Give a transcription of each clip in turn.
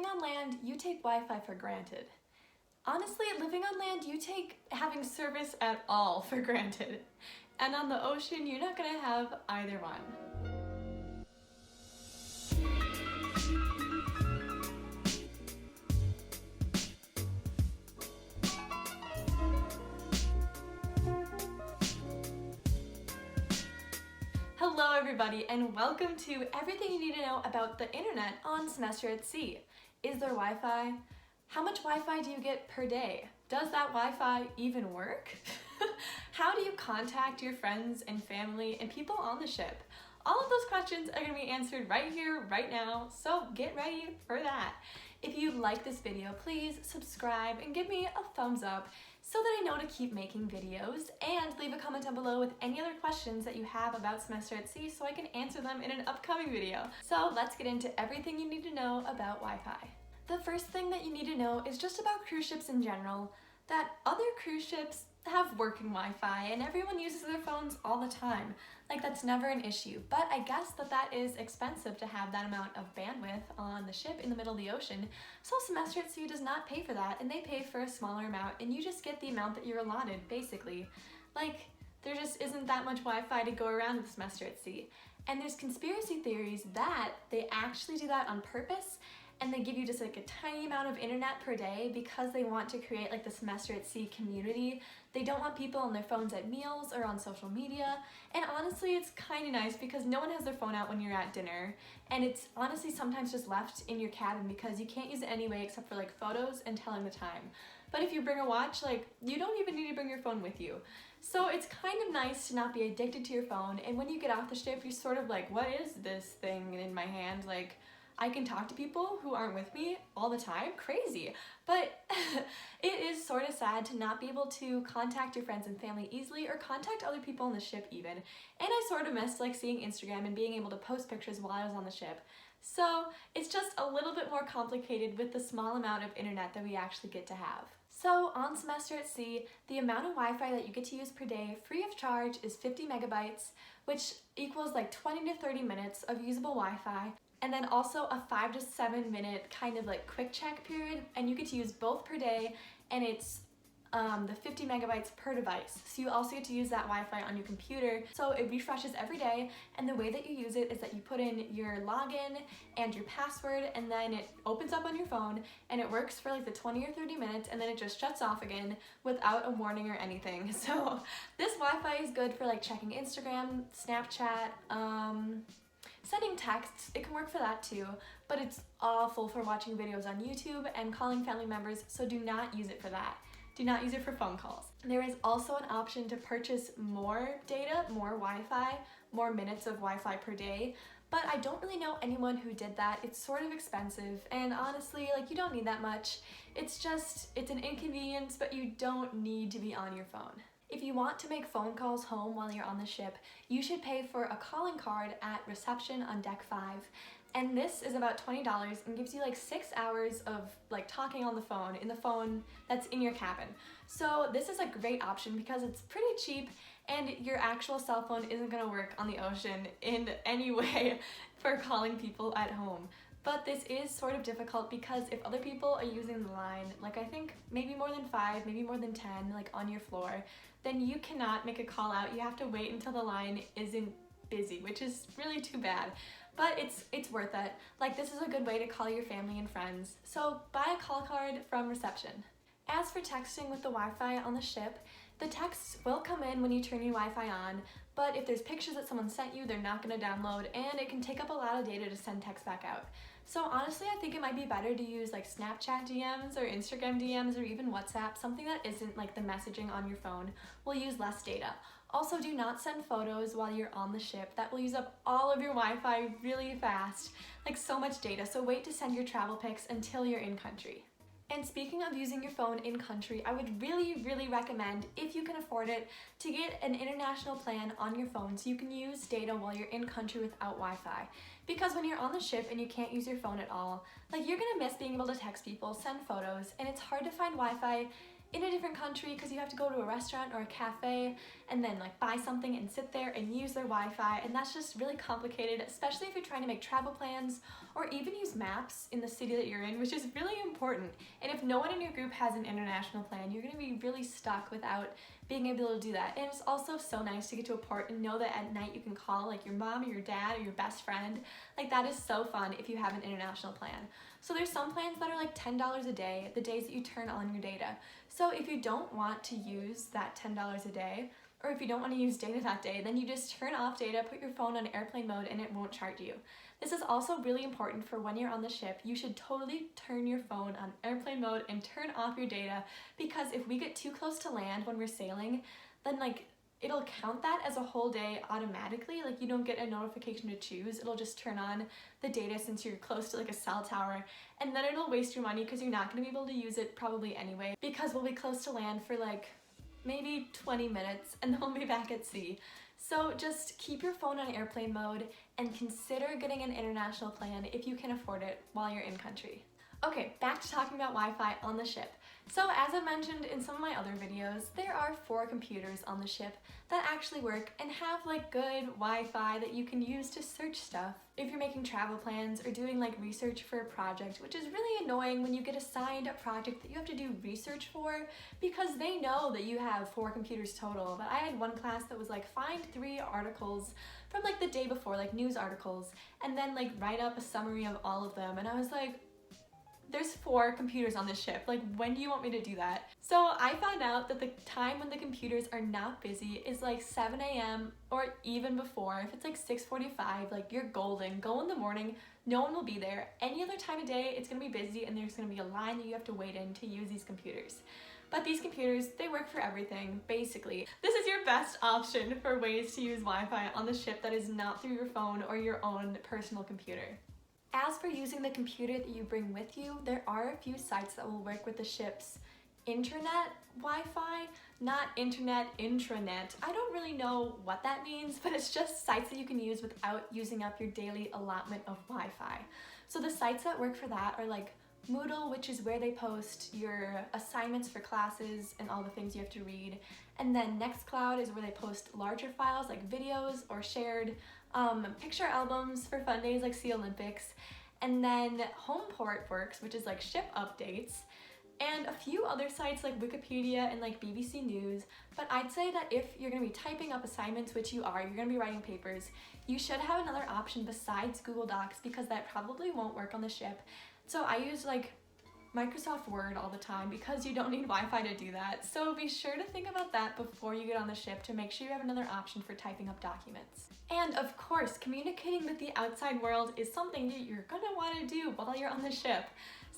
living on land, you take Wi-Fi for granted. Honestly, living on land, you take having service at all for granted. And on the ocean, you're not gonna have either one. Hello everybody, and welcome to everything you need to know about the internet on Semester at Sea. Is there Wi-Fi? How much Wi-Fi do you get per day? Does that Wi-Fi even work? How do you contact your friends and family and people on the ship? All of those questions are going to be answered right here, right now, so get ready for that. If you like this video, please subscribe and give me a thumbs up so that I know to keep making videos, and leave a comment down below with any other questions that you have about Semester at Sea so I can answer them in an upcoming video. So let's get into everything you need to know about Wi-Fi. The first thing that you need to know is just about cruise ships in general, that other cruise ships have working Wi-Fi and everyone uses their phones all the time. Like, that's never an issue, but I guess that is expensive to have that amount of bandwidth on the ship in the middle of the ocean. So Semester at Sea does not pay for that, and they pay for a smaller amount, and you just get the amount that you're allotted, basically. Like, there just isn't that much Wi-Fi to go around with Semester at Sea. And there's conspiracy theories that they actually do that on purpose, and they give you just like a tiny amount of internet per day because they want to create like the Semester at Sea community. They don't want people on their phones at meals or on social media, and honestly it's kind of nice because no one has their phone out when you're at dinner, and it's honestly sometimes just left in your cabin because you can't use it anyway except for like photos and telling the time. But if you bring a watch, like, you don't even need to bring your phone with you. So it's kind of nice to not be addicted to your phone, and when you get off the ship you're sort of like, what is this thing in my hand? Like, I can talk to people who aren't with me all the time? Crazy. But it is sort of sad to not be able to contact your friends and family easily or contact other people on the ship even. And I sort of missed like seeing Instagram and being able to post pictures while I was on the ship. So it's just a little bit more complicated with the small amount of internet that we actually get to have. So on Semester at Sea, the amount of Wi-Fi that you get to use per day free of charge is 50 megabytes, which equals like 20 to 30 minutes of usable Wi-Fi. And then also a 5 to 7 minute kind of like quick check period, and you get to use both per day, and it's the 50 megabytes per device. So you also get to use that Wi-Fi on your computer, so it refreshes every day, and the way that you use it is that you put in your login and your password, and then it opens up on your phone, and it works for like the 20 or 30 minutes, and then it just shuts off again without a warning or anything. So this Wi-Fi is good for like checking Instagram, Snapchat, sending texts. It can work for that too, but it's awful for watching videos on YouTube and calling family members, so do not use it for that. Do not use it for phone calls. There is also an option to purchase more data, more Wi-Fi, more minutes of Wi-Fi per day, but I don't really know anyone who did that. It's sort of expensive, and honestly, like, you don't need that much. It's an inconvenience, but you don't need to be on your phone. If you want to make phone calls home while you're on the ship, you should pay for a calling card at reception on deck 5. And this is about $20 and gives you like 6 hours of like talking on the phone in the phone that's in your cabin. So this is a great option because it's pretty cheap, and your actual cell phone isn't gonna work on the ocean in any way for calling people at home. But this is sort of difficult because if other people are using the line, like I think maybe more than 5, maybe more than 10, like on your floor, then you cannot make a call out. You have to wait until the line isn't busy, which is really too bad. But it's worth it. Like, this is a good way to call your family and friends. So buy a call card from reception. As for texting with the Wi-Fi on the ship, the texts will come in when you turn your Wi-Fi on, but if there's pictures that someone sent you, they're not going to download, and it can take up a lot of data to send text back out. So honestly, I think it might be better to use like Snapchat DMs or Instagram DMs or even WhatsApp, something that isn't like the messaging on your phone will use less data. Also, do not send photos while you're on the ship. That will use up all of your Wi-Fi really fast, like so much data. So wait to send your travel pics until you're in country. And speaking of using your phone in country, I would really recommend, if you can afford it, to get an international plan on your phone so you can use data while you're in country without Wi-Fi. Because when you're on the ship and you can't use your phone at all, like, you're gonna miss being able to text people, send photos, and it's hard to find Wi-Fi in a different country because you have to go to a restaurant or a cafe and then like buy something and sit there and use their Wi-Fi, and that's just really complicated, especially if you're trying to make travel plans or even use maps in the city that you're in, which is really important. And if no one in your group has an international plan, you're gonna be really stuck without being able to do that. And it's also so nice to get to a port and know that at night you can call like your mom or your dad or your best friend. Like that is so fun if you have an international plan. So there's some plans that are like $10 a day, the days that you turn on your data. So if you don't want to use that $10 a day, or if you don't want to use data that day, then you just turn off data, put your phone on airplane mode, and it won't charge you. This is also really important for when you're on the ship. You should totally turn your phone on airplane mode and turn off your data, because if we get too close to land when we're sailing, then like it'll count that as a whole day automatically. Like you don't get a notification to choose. It'll just turn on the data since you're close to like a cell tower, and then it'll waste your money because you're not going to be able to use it probably anyway, because we'll be close to land for like maybe 20 minutes and then we'll be back at sea. So just keep your phone on airplane mode and consider getting an international plan if you can afford it while you're in country. Okay, back to talking about Wi-Fi on the ship. So as I mentioned in some of my other videos, there are 4 computers on the ship that actually work and have like good Wi-Fi that you can use to search stuff if you're making travel plans or doing like research for a project, which is really annoying when you get assigned a project that you have to do research for, because they know that you have 4 computers total. But I had one class that was like find 3 articles from like the day before, like news articles, and then like write up a summary of all of them, and I was like, there's 4 computers on this ship. Like, when do you want me to do that? So I found out that the time when the computers are not busy is like 7 a.m. or even before. If it's like 6:45, like you're golden. Go in the morning, no one will be there. Any other time of day, it's gonna be busy and there's gonna be a line that you have to wait in to use these computers. But these computers, they work for everything, basically. This is your best option for ways to use Wi-Fi on the ship that is not through your phone or your own personal computer. As for using the computer that you bring with you, there are a few sites that will work with the ship's intranet Wi-Fi, not internet intranet. I don't really know what that means, but it's just sites that you can use without using up your daily allotment of Wi-Fi. So the sites that work for that are like Moodle, which is where they post your assignments for classes and all the things you have to read. And then Nextcloud is where they post larger files like videos or shared picture albums for fun days like Sea Olympics. And then Homeport works, which is like ship updates, and a few other sites like Wikipedia and like BBC News. But I'd say that if you're gonna be typing up assignments, which you are, you're gonna be writing papers, you should have another option besides Google Docs, because that probably won't work on the ship. So I use like Microsoft Word all the time because you don't need Wi-Fi to do that. So be sure to think about that before you get on the ship to make sure you have another option for typing up documents. And of course, communicating with the outside world is something that you're gonna want to do while you're on the ship.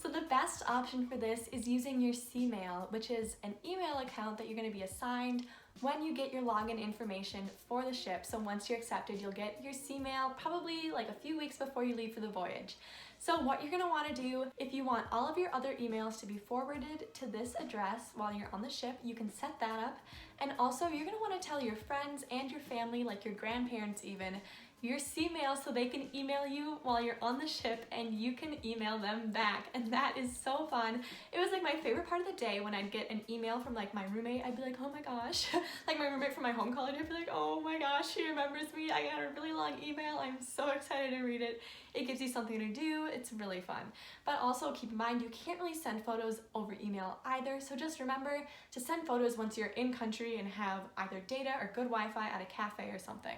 So the best option for this is using your Cmail, which is an email account that you're going to be assigned when you get your login information for the ship. So once you're accepted, you'll get your Cmail probably like a few weeks before you leave for the voyage. So what you're going to want to do, if you want all of your other emails to be forwarded to this address while you're on the ship, you can set that up. And also you're going to want to tell your friends and your family, like your grandparents even, your Cmail so they can email you while you're on the ship and you can email them back. And that is so fun. It was like my favorite part of the day when I'd get an email from like my roommate. I'd be like, oh my gosh. Like my roommate from my home college, I'd be like, oh my gosh, she remembers me. I got a really long email. I'm so excited to read it. It gives you something to do. It's really fun. But also keep in mind, you can't really send photos over email either. So just remember to send photos once you're in country and have either data or good Wi-Fi at a cafe or something.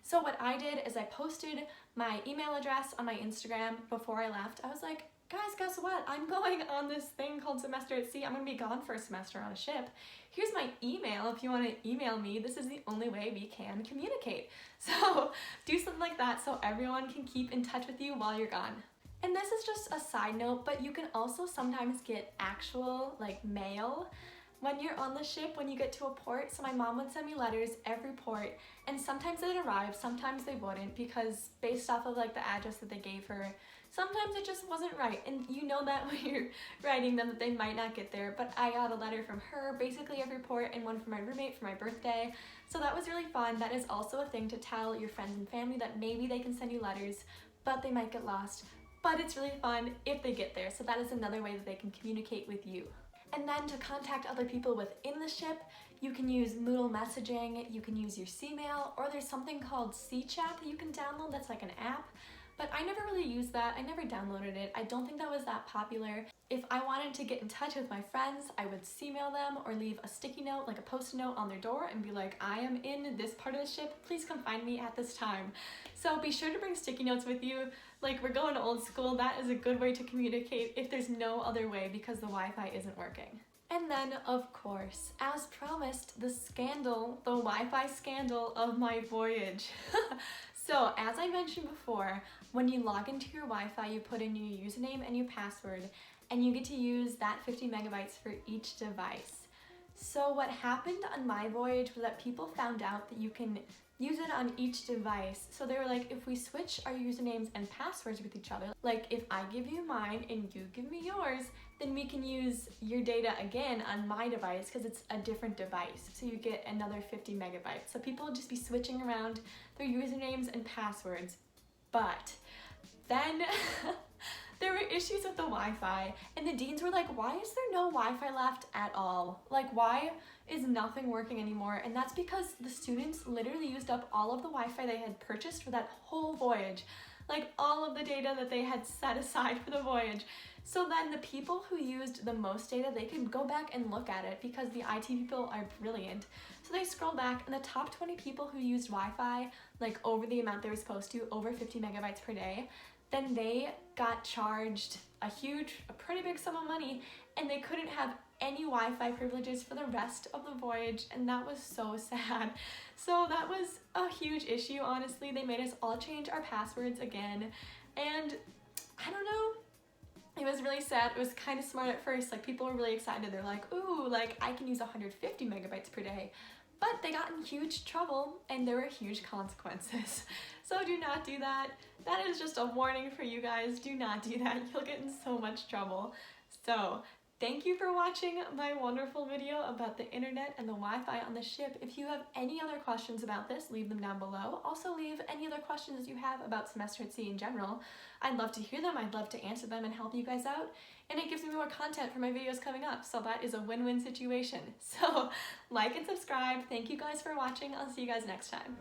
So what I did is I posted my email address on my Instagram before I left. I was like, guys, guess what? I'm going on this thing called Semester at Sea. I'm gonna be gone for a semester on a ship. Here's my email if you wanna email me. This is the only way we can communicate. So do something like that so everyone can keep in touch with you while you're gone. And this is just a side note, but you can also sometimes get actual like mail when you're on the ship, when you get to a port. So my mom would send me letters every port, and sometimes they'd arrive, sometimes they wouldn't, because based off of like the address that they gave her, sometimes it just wasn't right. And you know that when you're writing them that they might not get there. But I got a letter from her basically every port, and one from my roommate for my birthday. So that was really fun. That is also a thing to tell your friends and family, that maybe they can send you letters, but they might get lost. But it's really fun if they get there. So that is another way that they can communicate with you. And then to contact other people within the ship, you can use Moodle messaging, you can use your C-mail, or there's something called C-chat that you can download that's like an app. But I never really used that. I never downloaded it. I don't think that was that popular. If I wanted to get in touch with my friends, I would C-mail them or leave a sticky note, like a post-it note on their door and be like, I am in this part of the ship, please come find me at this time. So be sure to bring sticky notes with you. Like, we're going old school. That is a good way to communicate if there's no other way because the Wi-Fi isn't working. And then, of course, as promised, the scandal, the Wi-Fi scandal of my voyage. So, as I mentioned before, when you log into your Wi-Fi, you put in your username and your password, and you get to use that 50 megabytes for each device. So what happened on my voyage was that people found out that you can use it on each device. So they were like, if we switch our usernames and passwords with each other, like if I give you mine and you give me yours, then we can use your data again on my device because it's a different device. So you get another 50 megabytes. So people will just be switching around their usernames and passwords. But then there were issues with the Wi-Fi, and the deans were like, why is there no Wi-Fi left at all? Like, why is nothing working anymore? And that's because the students literally used up all of the Wi-Fi they had purchased for that whole voyage, like all of the data that they had set aside for the voyage. So then the people who used the most data, they could go back and look at it because the IT people are brilliant. So they scroll back, and the top 20 people who used Wi-Fi, like over the amount they were supposed to, over 50 megabytes per day, then they got charged a pretty big sum of money, and they couldn't have any Wi-Fi privileges for the rest of the voyage, and that was so sad. So that was a huge issue, honestly. They made us all change our passwords again, and I don't know, it was really sad. It was kind of smart at first, like people were really excited. They're like, ooh, like I can use 150 megabytes per day. But they got in huge trouble and there were huge consequences. So do not do that. That is just a warning for you guys. Do not do that. You'll get in so much trouble. So thank you for watching my wonderful video about the internet and the Wi-Fi on the ship. If you have any other questions about this, leave them down below. Also leave any other questions you have about semester at sea in general. I'd love to hear them. I'd love to answer them and help you guys out. And it gives me more content for my videos coming up. So that is a win-win situation. So like and subscribe. Thank you guys for watching. I'll see you guys next time.